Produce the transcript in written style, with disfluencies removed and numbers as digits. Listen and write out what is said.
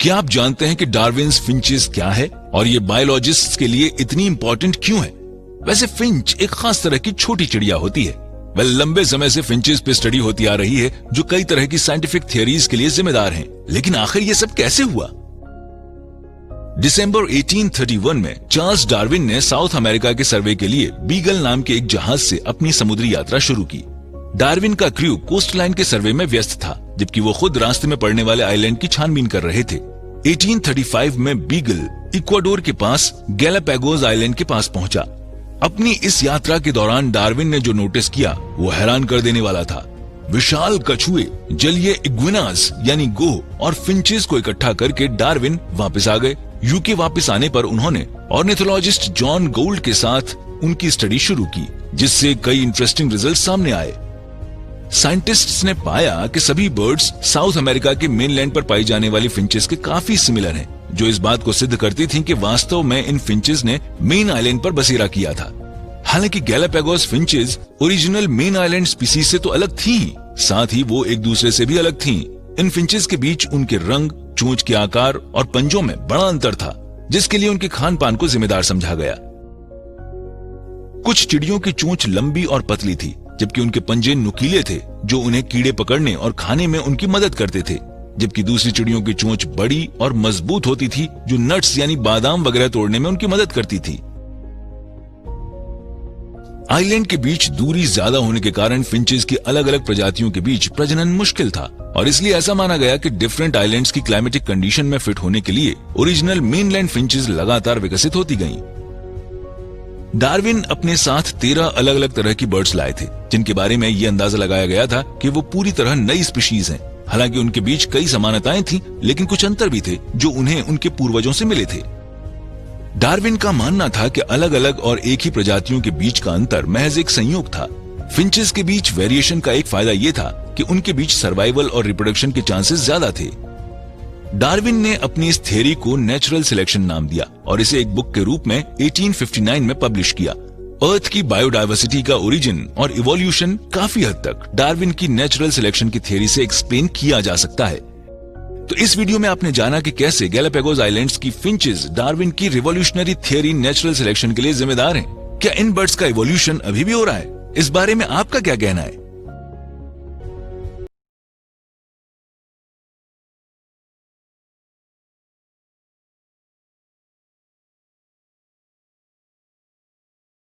क्या आप जानते हैं कि डार्विन्स फिंचेस क्या है और ये बायोलॉजिस्ट्स के लिए इतनी इंपॉर्टेंट क्यों है? वैसे फिंच एक खास तरह की छोटी चिड़िया होती है। लंबे समय से फिंचेस पे स्टडी होती आ रही है जो कई तरह की साइंटिफिक थियरीज के लिए जिम्मेदार हैं। लेकिन आखिर ये सब कैसे हुआ? दिसंबर 1831 में चार्ल्स डार्विन ने साउथ अमेरिका के सर्वे के लिए बीगल नाम के एक जहाज से अपनी समुद्री यात्रा शुरू की। डार्विन का क्रू कोस्टलाइन के सर्वे में व्यस्त था, जबकि वो खुद रास्ते में पड़ने वाले आइलैंड की छानबीन कर रहे थे। 1835 में बीगल इक्वाडोर के पास गैलापागोस आइलैंड के पास पहुंचा। अपनी इस यात्रा के दौरान डार्विन ने जो नोटिस किया वो हैरान कर देने वाला था। विशाल कछुए, जलीय इग्विनास यानी गोह और फिंचेस को इकट्ठा करके डार्विन वापस आ गए। यूके वापस आने पर उन्होंने ऑर्निथोलॉजिस्ट जॉन गोल्ड के साथ उनकी स्टडी शुरू की, जिससे कई इंटरेस्टिंग रिजल्ट सामने आए। साइंटिस्ट्स ने पाया कि सभी बर्ड्स साउथ अमेरिका के मेनलैंड पर पाई जाने वाली फिंचेस के काफी सिमिलर हैं, जो इस बात को सिद्ध करती थी कि वास्तव में इन फिंचेस ने मेन आइलैंड पर बसेरा किया था। हालांकि Galapagos finches original main island species से तो अलग थी, साथ ही वो एक दूसरे से भी अलग थीं। इन फिंचेस के बीच उनके रंग, चोंच के आकार और पंजों में बड़ा अंतर था, जिसके लिए उनके खान पान को जिम्मेदार समझा गया। कुछ चिड़ियों की चोंच लंबी और पतली थी, जबकि उनके पंजे नुकीले थे, जो उन्हें कीड़े पकड़ने और खाने में उनकी मदद करते थे। जबकि दूसरी चिड़ियों की चोंच बड़ी और मजबूत होती थी, जो नट्स यानी बादाम वगैरह तोड़ने में उनकी मदद करती थी। आइलैंड के बीच दूरी ज्यादा होने के कारण फिंचेस की अलग अलग प्रजातियों के बीच प्रजनन मुश्किल था, और इसलिए ऐसा माना गया कि डिफरेंट आइलैंड्स की क्लाइमेटिक कंडीशन में फिट होने के लिए ओरिजिनल मेनलैंड फिंचेस लगातार विकसित होती गईं। डार्विन अपने साथ 13 अलग अलग तरह की बर्ड्स लाए थे, जिनके बारे में यह अंदाजा लगाया गया था कि वो पूरी तरह नई स्पीशीज हैं। हालांकि उनके बीच कई समानताएं थीं, लेकिन कुछ अंतर भी थे जो उन्हें उनके पूर्वजों से मिले थे। डार्विन का मानना था कि अलग अलग और एक ही प्रजातियों के बीच का अंतर महज एक संयोग था। फिंचेस के बीच वेरिएशन का एक फायदा यह था कि उनके बीच सर्वाइवल और रिप्रोडक्शन के चांसेस ज्यादा थे। डार्विन ने अपनी इस थ्योरी को नेचुरल सिलेक्शन नाम दिया और इसे एक बुक के रूप में 1859 में पब्लिश किया। अर्थ की बायोडायवर्सिटी का ओरिजिन और इवोल्यूशन काफी हद तक डार्विन की नेचुरल सिलेक्शन की थ्योरी से एक्सप्लेन किया जा सकता है। तो इस वीडियो में आपने जाना कि कैसे गैलापागोस आइलैंड्स की फिंचेस डार्विन की रिवॉल्यूशनरी थ्योरी नेचुरल सिलेक्शन के लिए जिम्मेदार हैं। क्या इन बर्ड्स का इवोल्यूशन अभी भी हो रहा है? इस बारे में आपका क्या कहना है?